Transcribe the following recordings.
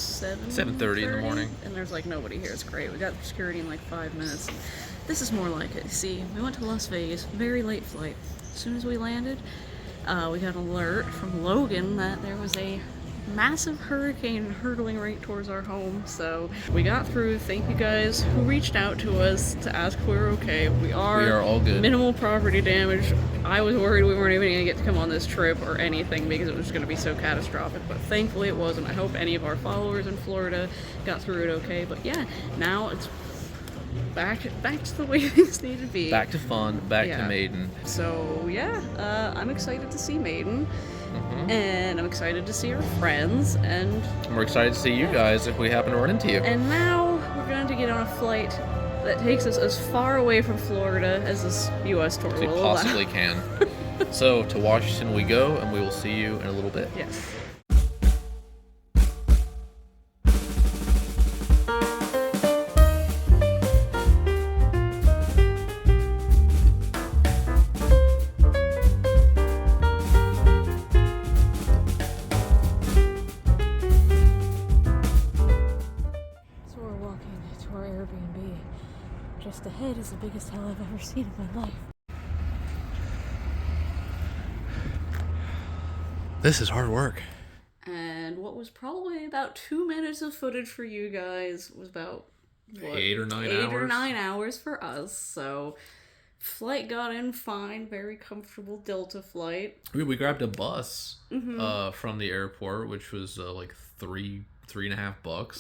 7:30 in the morning. And there's like nobody here. It's great. We got security in like 5 minutes. This is more like it. See, we went to Las Vegas, very late flight. As soon as we landed, we got an alert from Logan that there was a massive hurricane hurtling right towards our home. So we got through. Thank you guys who reached out to us to ask if we were okay. We are all good. Minimal property damage. I was worried we weren't even going to get to come on this trip or anything because it was going to be so catastrophic, but thankfully it wasn't. I hope any of our followers in Florida got through it okay. But yeah, now it's back to the way things need to be. Back to fun, back to Maiden. So yeah, I'm excited to see Maiden. And I'm excited to see our friends, and we're excited to see you guys if we happen to run into you. And now we're going to get on a flight that takes us as far away from Florida as this U.S. tour will allow. Possibly can. So to Washington we go, and we will see you in a little bit. Yes. Just ahead is the biggest hell I've ever seen in my life. This is hard work. And what was probably about 2 minutes of footage for you guys was about what, 8 or 9 hours. 8 or 9 hours for us. So flight got in fine, very comfortable Delta flight. We grabbed a bus from the airport, which was like $3.50.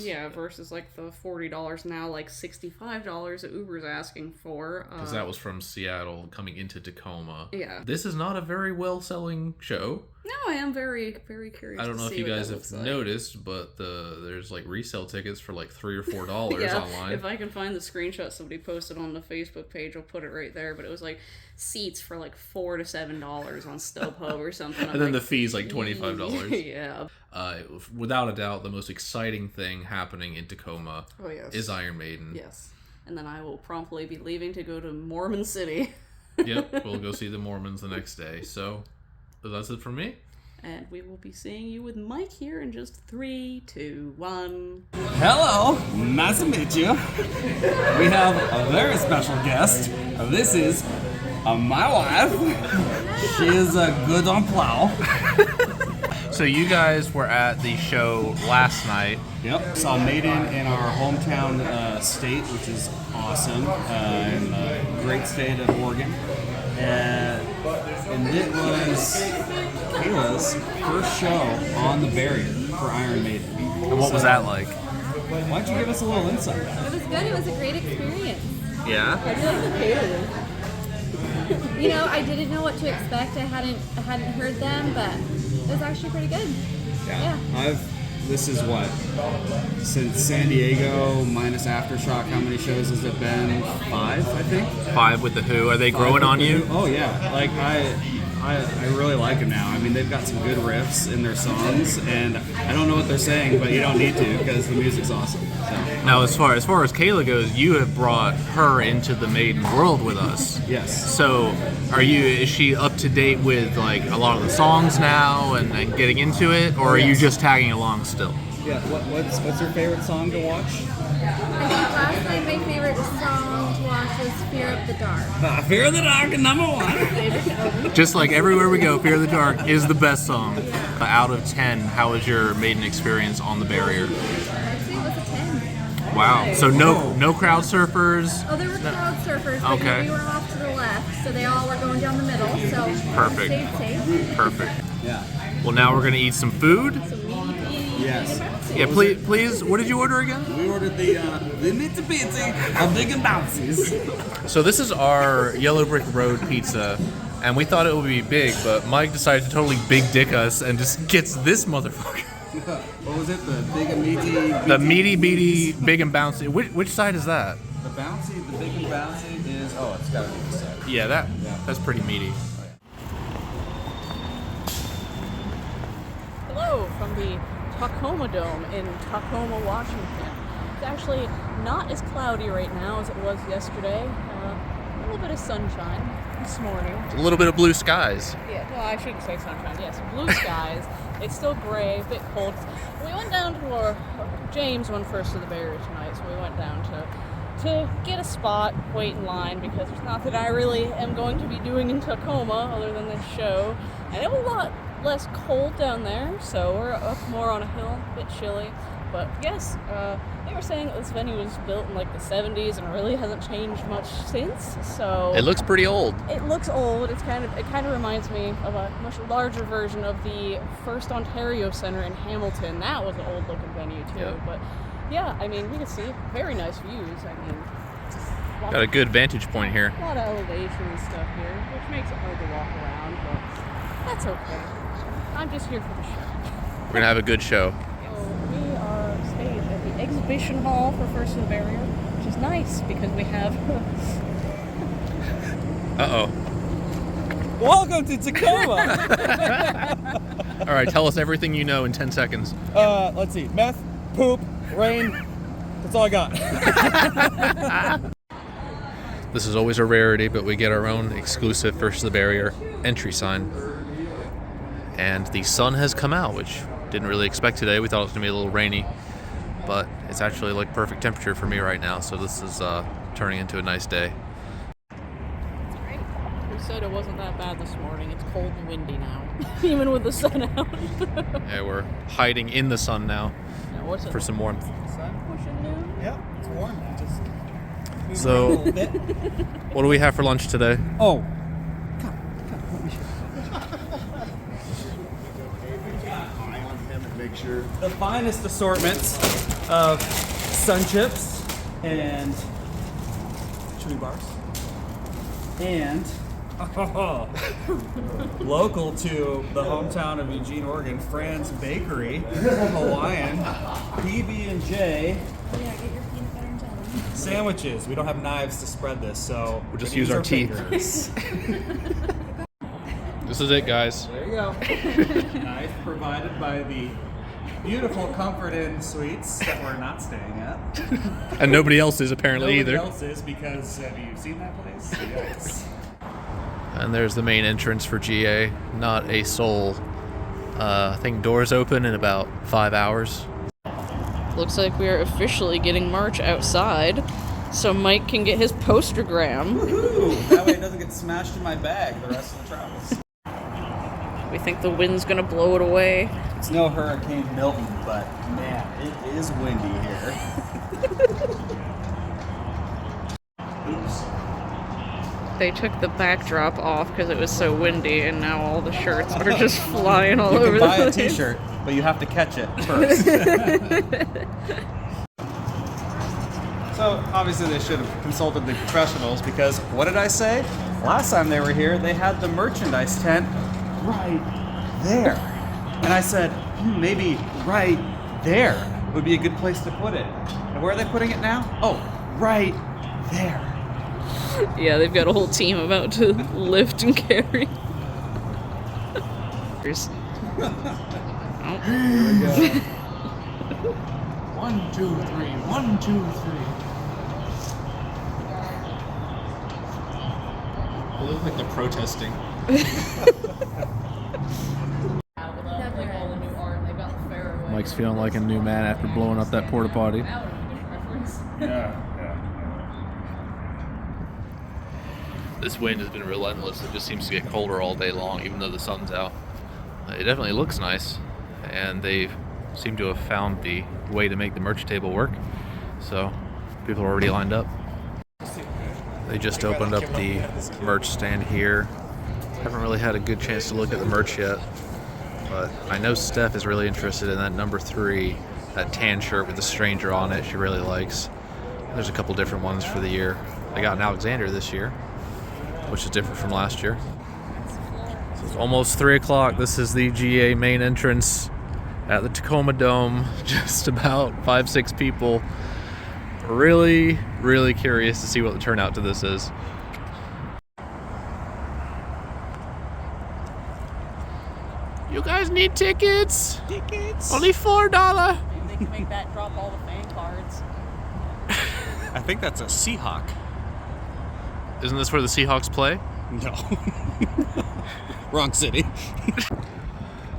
Yeah, versus like the $40 now, like $65 that Uber's asking for. Because that was from Seattle coming into Tacoma. Yeah. This is not a very well-selling show. No, I am very, very curious. I don't know if you guys have noticed, but there's like resale tickets for like $3 or $4 yeah, online. If I can find the screenshot somebody posted on the Facebook page, I'll put it right there. But it was like seats for like $4 to $7 on StubHub or something. And then the fee's like $25. Yeah. Without a doubt, the most exciting thing happening in Tacoma is Iron Maiden. Yes. And then I will promptly be leaving to go to Mormon City. Yep, we'll go see the Mormons the next day. So that's it for me. And we will be seeing you with Mike here in just 3, 2, 1. Hello, nice to meet you. We have a very special guest. This is my wife. She is good on plow. So you guys were at the show last night. Yep, saw Maiden in our hometown state, which is awesome, in the great state of Oregon. And it was Kayla's first show on the barrier for Iron Maiden. And what was that like? Why don't you give us a little insight? It was good. It was a great experience. Yeah? You know, I didn't know what to expect. I hadn't heard them, but it was actually pretty good. Yeah. This is what? Since San Diego minus Aftershock, how many shows has it been? 5, I think? 5 with the Who. Are they growing on you? Oh yeah. Like I really like them now. I mean, they've got some good riffs in their songs, and I don't know what they're saying, but you don't need to because the music's awesome. So. Now, as far as Kayla goes, you have brought her into the Maiden world with us. Yes. So, is she up to date with like a lot of the songs now and getting into it, or are you just tagging along still? Yeah. What's your favorite song to watch? I think last night my favorite song to watch was Fear of the Dark. Fear of the Dark, #1. Just like everywhere we go, Fear of the Dark is the best song. Out of 10, how was your Maiden experience on the barrier? Actually, it was a 10. Wow. So no crowd surfers? Oh, there were crowd surfers, but Okay. we were off to the left, so they all were going down the middle, so Perfect. stayed safe. Perfect. Yeah. Well, now we're going to eat some food. Yes. Yeah, please. What did you order again? We ordered the nitty bitty big and bouncies. So this is our Yellow Brick Road pizza, and we thought it would be big, but Mike decided to totally big dick us and just gets this motherfucker. What was it? The big and meaty? The meaty beady big and bouncy. Which side is that? The big and bouncy is. Oh, it's gotta be this side. Yeah, that's pretty meaty. Hello from the Tacoma Dome in Tacoma, Washington. It's actually not as cloudy right now as it was yesterday. A little bit of sunshine this morning. A little bit of blue skies. Yeah, well, I shouldn't say sunshine. Yes, blue skies. It's still gray, a bit cold. We went down to James went first to the barrier tonight, so we went down to get a spot, wait in line, because there's not that I really am going to be doing in Tacoma other than this show. And it was a lot less cold down there, so we're up more on a hill, a bit chilly. But yes, they were saying that this venue was built in like the 70s and it really hasn't changed much since. So It looks pretty old. it looks old. It kind of reminds me of a much larger version of the First Ontario Centre in Hamilton. That was an old looking venue too. Yep. But yeah, I mean, we can see very nice views. I mean, Got a good vantage point here. a lot of elevation and stuff here, which makes it hard to walk around, but that's okay. I'm just here for the show. We're gonna have a good show. We are staying at the exhibition hall for First to the Barrier, which is nice because we have Uh-oh. Welcome to Tacoma. All right, tell us everything you know in 10 seconds. Let's see. Meth, poop, rain. That's all I got. This is always a rarity, but we get our own exclusive First to the Barrier entry sign. And the sun has come out, which didn't really expect today. We thought it was going to be a little rainy, but it's actually like perfect temperature for me right now, so this is turning into a nice day. Who said it wasn't that bad this morning? It's cold and windy now, even with the sun out. Yeah, we're hiding in the sun now Now, what's it? for some warmth. Pushing noon? Yeah, it's warm. Just So, a little bit. what do we have for lunch today? Oh. Come, let me show you. The finest assortments of sun chips and chewy bars. And local to the hometown of Eugene, Oregon, Fran's Bakery, Hawaiian, PB&J Yeah, get your peanut butter and jelly. sandwiches. We don't have knives to spread this, so We'll just we're use gonna our teeth. fingers. This is it, guys. There you go. Knife provided by the beautiful Comfort Inn Suites that we're not staying at. And nobody else is apparently Nobody either. else is, because have you seen that place? Yes. And there's the main entrance for GA. Not a soul. I think doors open in about 5 hours. Looks like we are officially getting March outside, so Mike can get his postergram. Woohoo! That way it doesn't get smashed in my bag the rest of the travels. We think the wind's gonna blow it away. It's no Hurricane Milton, but man, it is windy here. Oops. They took the backdrop off because it was so windy, and now all the shirts are just flying all You over can buy the a place. t-shirt, but you have to catch it first. So obviously they should have consulted the professionals, because what did I say? Last time they were here, they had the merchandise tent right there. And I said, maybe right there would be a good place to put it. And where are they putting it now? Oh, right there. Yeah, they've got a whole team about to lift and carry. Here's- Oh. Here we go. 1, 2, 3. 1, 2, 3. They look like they're protesting. Mike's feeling like a new man after blowing up that porta potty. Yeah. This wind has been relentless. It just seems to get colder all day long, even though the sun's out. It definitely looks nice, and they seem to have found the way to make the merch table work. So people are already lined up. They just opened up the merch stand here. Haven't really had a good chance to look at the merch yet, but I know Steph is really interested in that number 3, that tan shirt with the stranger on it. She really likes. There's a couple different ones for the year. They got an Alexander this year, which is different from last year. So it's almost 3 o'clock. This is the GA main entrance at the Tacoma Dome. Just about 5-6 people. Really, really curious to see what the turnout to this is. You guys need tickets? Tickets. Only $4. They can make that drop all the fan cards. I think that's a Seahawk. Isn't this where the Seahawks play? No. Wrong city.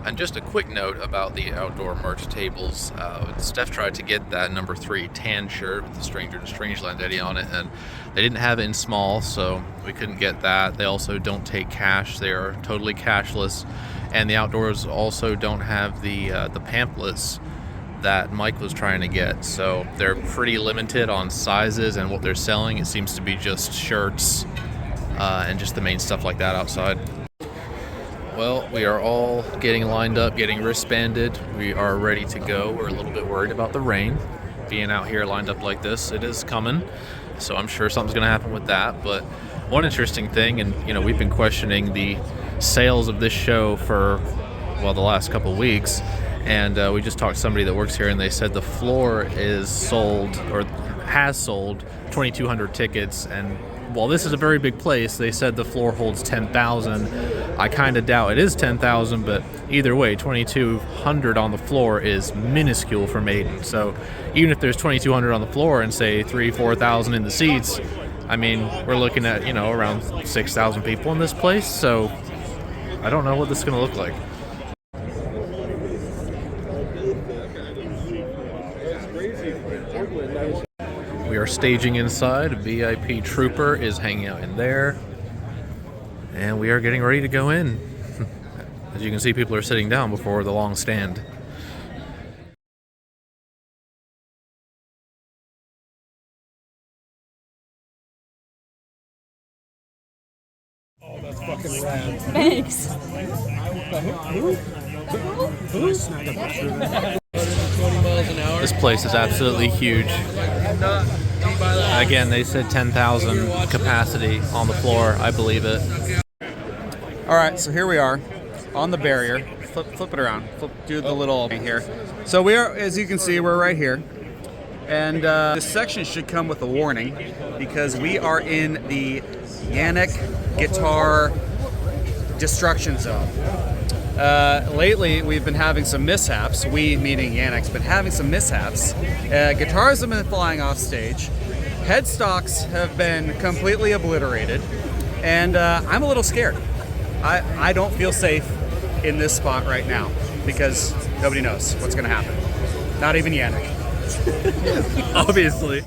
And just a quick note about the outdoor merch tables. Steph tried to get that number 3 tan shirt with the Stranger to Strangeland Eddie on it, and they didn't have it in small, so we couldn't get that. They also don't take cash. They are totally cashless. And the outdoors also don't have the pamphlets that Mike was trying to get. So they're pretty limited on sizes and what they're selling. It seems to be just shirts and just the main stuff like that outside. Well, we are all getting lined up, getting wristbanded. We are ready to go. We're a little bit worried about the rain. Being out here lined up like this, it is coming. So I'm sure something's going to happen with that. But one interesting thing, and you know, we've been questioning the sales of this show for, well, the last couple weeks. And we just talked to somebody that works here, and they said the floor is sold, or has sold, 2,200 tickets. And while this is a very big place, they said the floor holds 10,000. I kind of doubt it is 10,000, but either way, 2,200 on the floor is minuscule for Maiden. So even if there's 2,200 on the floor and say 3,000-4,000 in the seats, I mean, we're looking at, you know, around 6,000 people in this place. So I don't know what this is going to look like. We are staging inside. A VIP trooper is hanging out in there. And we are getting ready to go in. As you can see, people are sitting down before the long stand. Oh, that's fucking rad. Thanks. This place is absolutely huge. Again, they said 10,000 capacity on the floor. I believe it. All right, so here we are on the barrier. Flip it around. Do the little thing here. So we are, as you can see, we're right here. And this section should come with a warning because we are in the Yannick guitar destruction zone. Lately, we've been having some mishaps. We, meaning Yannick's, been having some mishaps. Guitars have been flying off stage. Headstocks have been completely obliterated. And I'm a little scared. I don't feel safe in this spot right now because nobody knows what's going to happen. Not even Yannick. Obviously.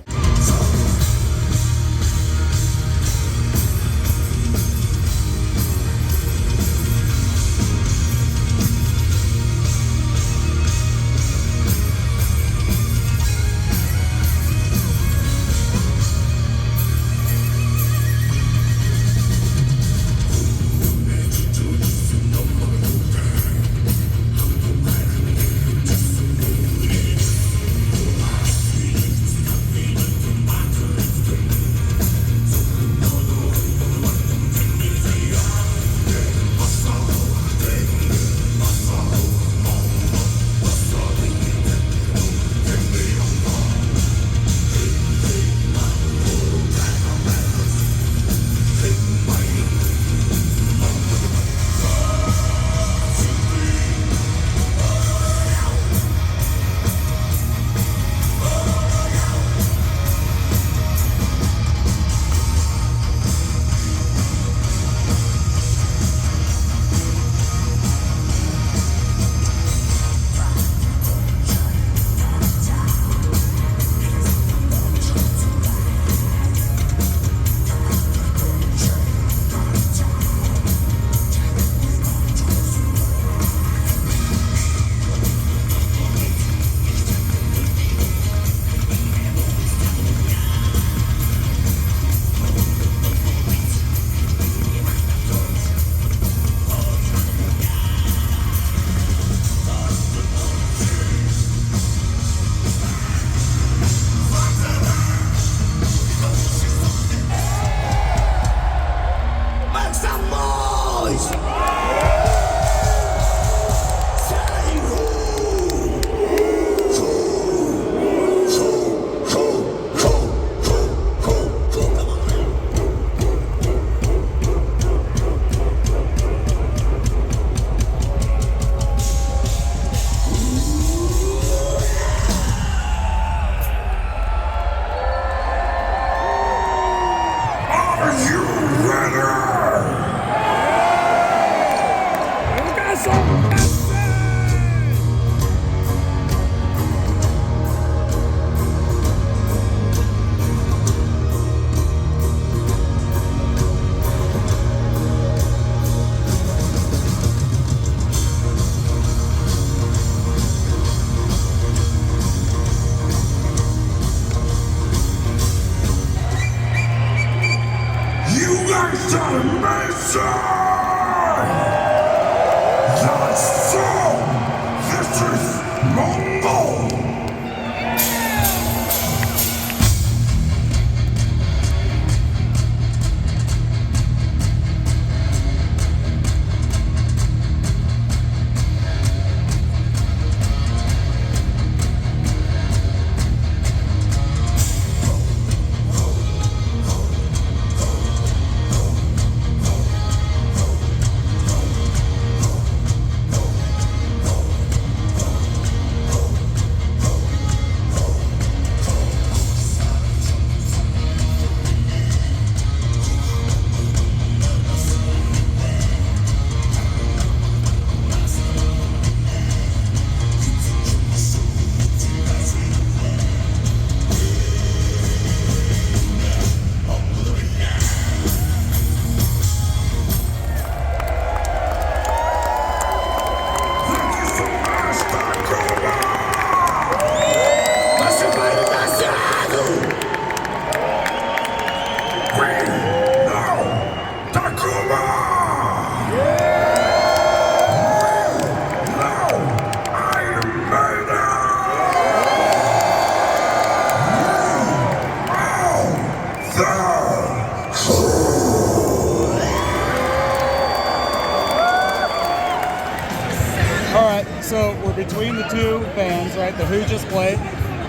So we're between the two bands, right? The Who just played.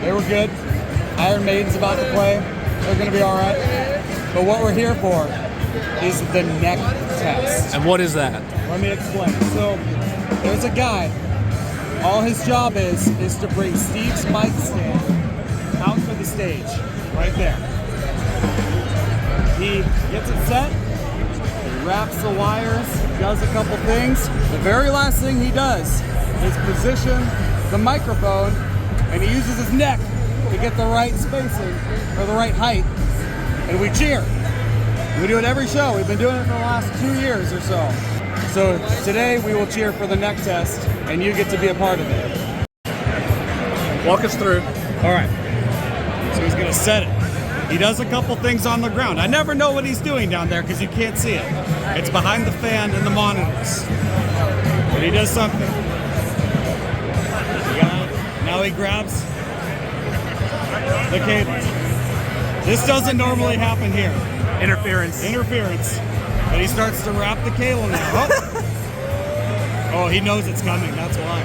They were good. Iron Maiden's about to play. They're going to be all right. But what we're here for is the neck test. And what is that? Let me explain. So there's a guy. All his job is to bring Steve's mic stand out to the stage, right there. He gets it set, he wraps the wires, does a couple things. The very last thing he does is position the microphone, and he uses his neck to get the right spacing or the right height, and we cheer. We do it every show. We've been doing it for the last 2 years or so. So today we will cheer for the neck test, and you get to be a part of it. Walk us through. All right. So he's gonna set it. He does a couple things on the ground. I never know what he's doing down there because you can't see it. It's behind the fan and the monitors. But he does something. Now he grabs the cable. This doesn't normally happen here. Interference. But he starts to wrap the cable now. Oh, he knows it's coming. That's why.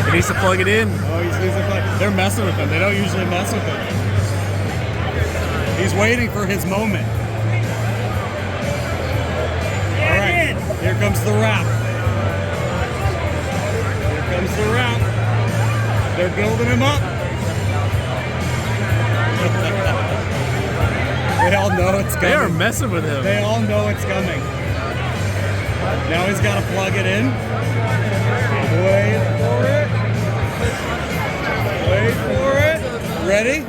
He needs to plug it in. Oh, he's like, they're messing with him. They don't usually mess with him. He's waiting for his moment. All right, here comes the wrap. They're building him up. They all know it's coming. They are messing with him. They all know it's coming. Now he's got to plug it in. Wait for it. Ready?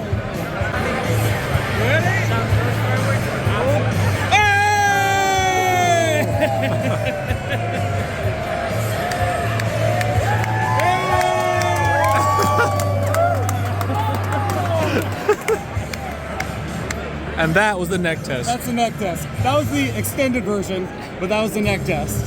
And that was the neck test. That's the neck test. That was the extended version, but that was the neck test.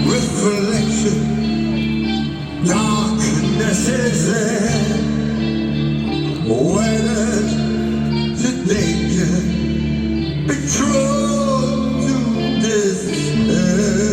reflection, darkness is there, wedded to danger, betrothed to despair.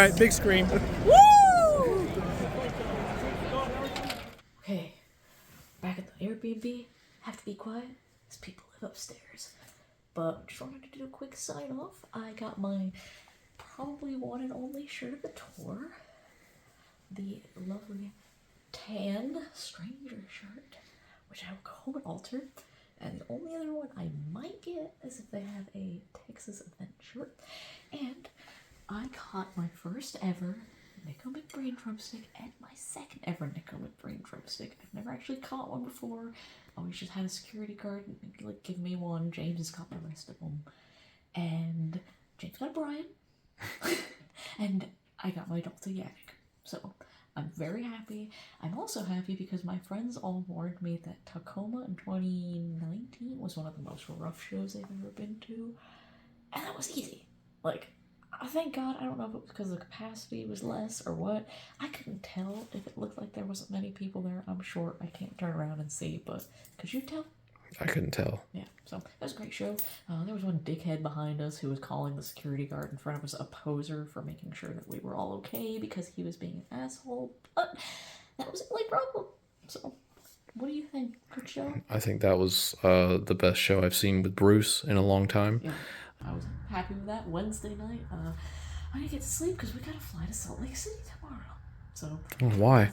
right, big screen. Okay, back at the Airbnb. Have to be quiet, as people live upstairs. But just wanted to do a quick sign off. I got my probably one and only shirt of the tour. The lovely tan stranger shirt, which I will go home and alter. And the only other one I might get is if they have a Texas event shirt. And I caught my first ever Nickel McBrain drumstick and my second ever Nickel McBrain drumstick. I've never actually caught one before. Always just had a security guard like give me one. James has caught the rest of them. And James got a Brian. And I got my Delta Yannick. So I'm very happy. I'm also happy because my friends all warned me that Tacoma in 2019 was one of the most rough shows they've ever been to. And that was easy. Like, thank God, I don't know if it was because the capacity was less or what. I couldn't tell if it looked like there wasn't many people there. I'm short, I can't turn around and see, but could you tell? I couldn't tell. Yeah, so it was a great show. There was one dickhead behind us who was calling the security guard in front of us a poser for making sure that we were all okay because he was being an asshole, but that was the only problem. So, what do you think? Good show? I think that was the best show I've seen with Bruce in a long time. Yeah, I was happy with that. Wednesday night, I didn't get to sleep because we gotta fly to Salt Lake City tomorrow. So, Why?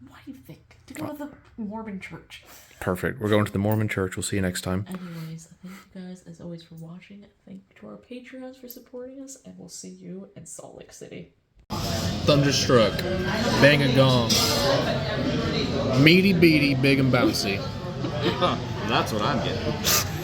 Why do you think? To go to the Mormon church. Perfect. We're going to the Mormon church. We'll see you next time. Anyways, thank you guys as always for watching. Thank you to our Patreons for supporting us, and we'll see you in Salt Lake City. Thunderstruck. Bang a gong. Meaty beady, big and bouncy. That's what I'm getting.